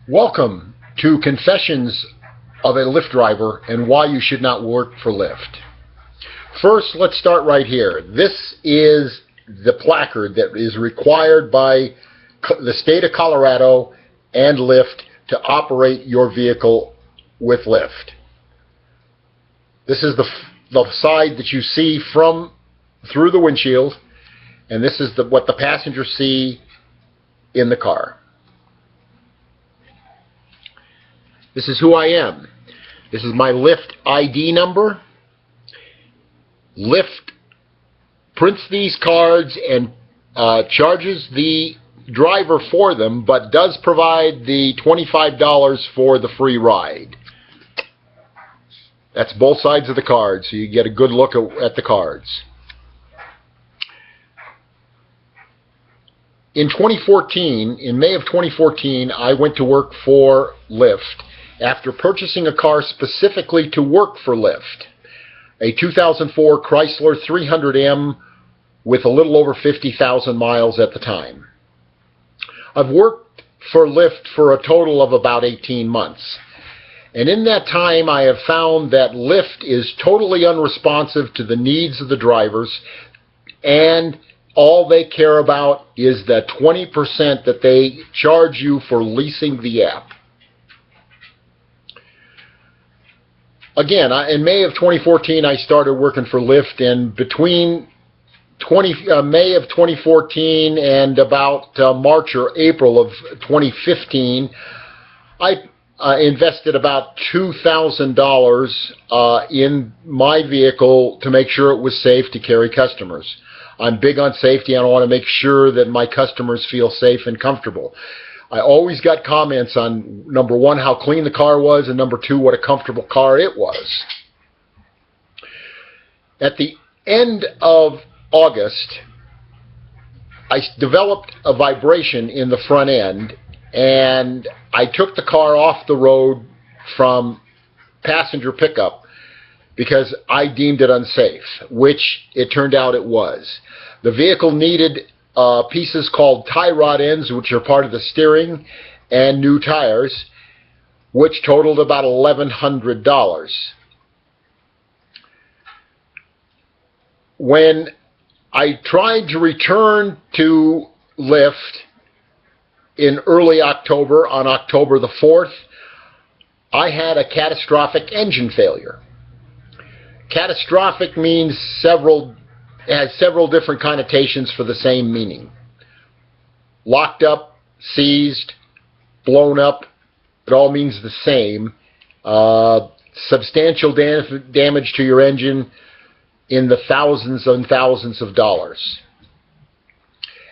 Welcome to Confessions of a Lyft Driver and Why You Should Not Work for Lyft. First, let's start right here. This is the placard that is required by the state of Colorado and Lyft to operate your vehicle with Lyft. This is the side that you see from through the windshield, and this is what the passengers see in the car. This is who I am. This is my Lyft ID number. Lyft prints these cards and charges the driver for them, but does provide the $25 for the free ride. That's both sides of the card, so you get a good look at the cards. In May of 2014, I went to work for Lyft after purchasing a car specifically to work for Lyft, a 2004 Chrysler 300M with a little over 50,000 miles at the time. I've worked for Lyft for a total of about 18 months. And in that time, I have found that Lyft is totally unresponsive to the needs of the drivers, and all they care about is the 20% that they charge you for leasing the app. Again, in May of 2014, I started working for Lyft, and between May of 2014 and about March or April of 2015, I invested about $2,000 in my vehicle to make sure it was safe to carry customers. I'm big on safety, and I want to make sure that my customers feel safe and comfortable. I always got comments on, number one, how clean the car was, and number two, what a comfortable car it was. At the end of August, I developed a vibration in the front end, and I took the car off the road from passenger pickup because I deemed it unsafe, which it turned out it was. The vehicle needed pieces called tie rod ends, which are part of the steering, and new tires, which totaled about $1,100. When I tried to return to Lyft in early October, on October the 4th, I had a catastrophic engine failure. Catastrophic means has several different connotations for the same meaning. Locked up, seized, blown up, it all means the same. Substantial damage to your engine in the thousands and thousands of dollars.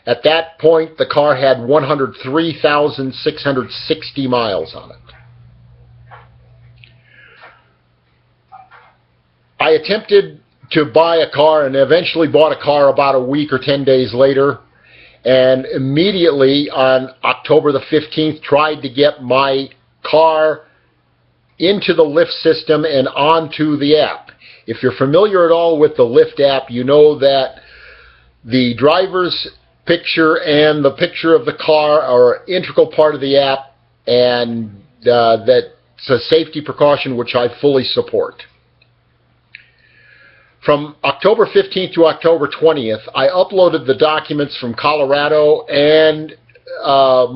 At that point, the car had 103,660 miles on it. I attempted to buy a car and eventually bought a car about a week or 10 days later, and immediately on October the 15th tried to get my car into the Lyft system and onto the app. If you're familiar at all with the Lyft app, you know that the driver's picture and the picture of the car are an integral part of the app, and that's a safety precaution which I fully support. From October 15th to October 20th, I uploaded the documents from Colorado and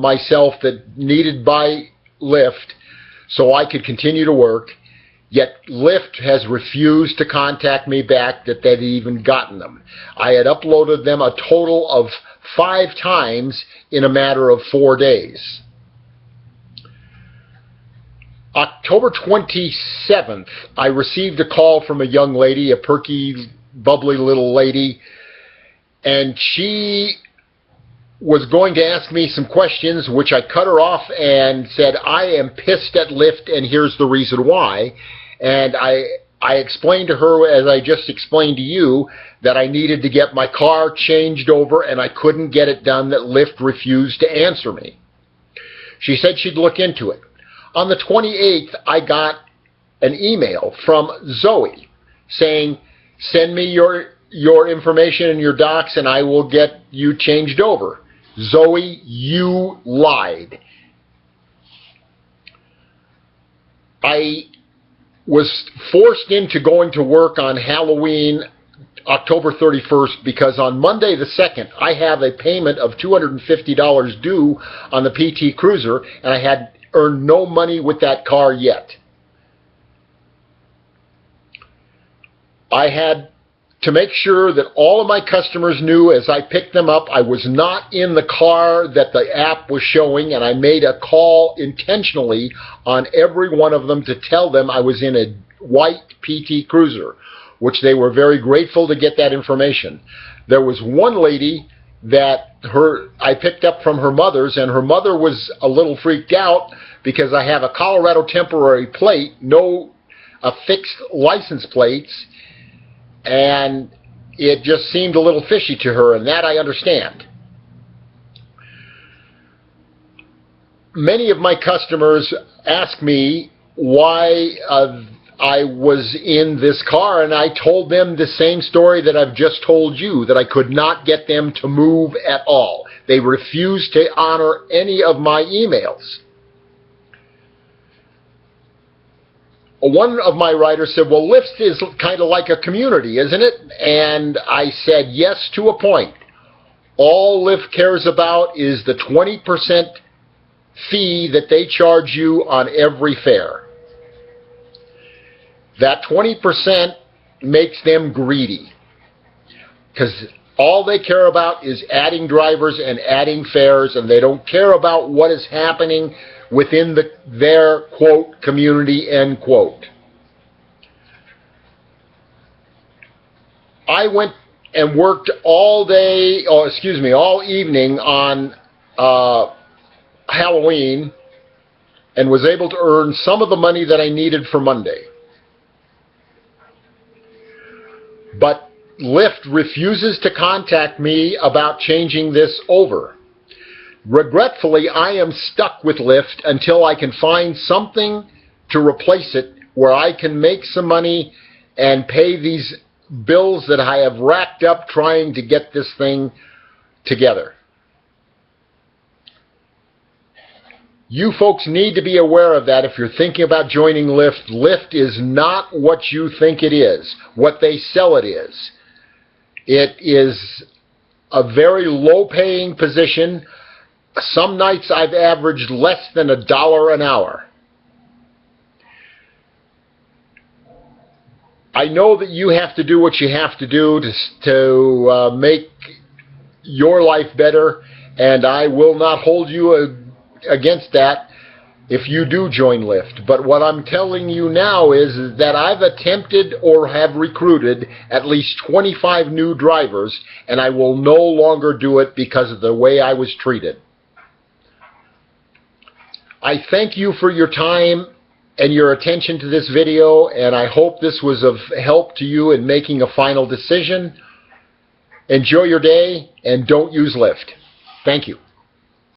myself that needed by Lyft so I could continue to work, yet Lyft has refused to contact me back that they'd even gotten them. I had uploaded them a total of 5 times in a matter of 4 days. October 27th, I received a call from a young lady, a perky, bubbly little lady, and she was going to ask me some questions, which I cut her off and said, I am pissed at Lyft, and here's the reason why. And I explained to her, as I just explained to you, that I needed to get my car changed over, and I couldn't get it done, that Lyft refused to answer me. She said she'd look into it. On the 28th, I got an email from Zoe saying, send me your information and your docs and I will get you changed over. Zoe, you lied. I was forced into going to work on Halloween, October 31st, because on Monday the 2nd, I have a payment of $250 due on the PT Cruiser, and I had earned no money with that car yet. I had to make sure that all of my customers knew as I picked them up, I was not in the car that the app was showing, and I made a call intentionally on every one of them to tell them I was in a white PT Cruiser, which they were very grateful to get that information. There was one lady that I picked up from her mother's, and her mother was a little freaked out because I have a Colorado temporary plate, no affixed license plates, and it just seemed a little fishy to her, and that I understand. Many of my customers ask me why I was in this car, and I told them the same story that I've just told you, that I could not get them to move at all. They refused to honor any of my emails. One of my writers said, well, Lyft is kind of like a community, isn't it? And I said, yes, to a point. All Lyft cares about is the 20% fee that they charge you on every fare. That 20% makes them greedy, because all they care about is adding drivers and adding fares, and they don't care about what is happening within their, quote, community, end quote. I went and worked all evening on Halloween, and was able to earn some of the money that I needed for Monday. But Lyft refuses to contact me about changing this over. Regretfully, I am stuck with Lyft until I can find something to replace it where I can make some money and pay these bills that I have racked up trying to get this thing together. You folks need to be aware of that if you're thinking about joining Lyft. Lyft is not what you think it is, what they sell it is. It is a very low-paying position. Some nights I've averaged less than $1 an hour. I know that you have to do what you have to do to make your life better, and I will not hold you against that if you do join Lyft. But what I'm telling you now is that I've attempted or have recruited at least 25 new drivers, and I will no longer do it because of the way I was treated. I thank you for your time and your attention to this video, and I hope this was of help to you in making a final decision. Enjoy your day, and don't use Lyft. Thank you.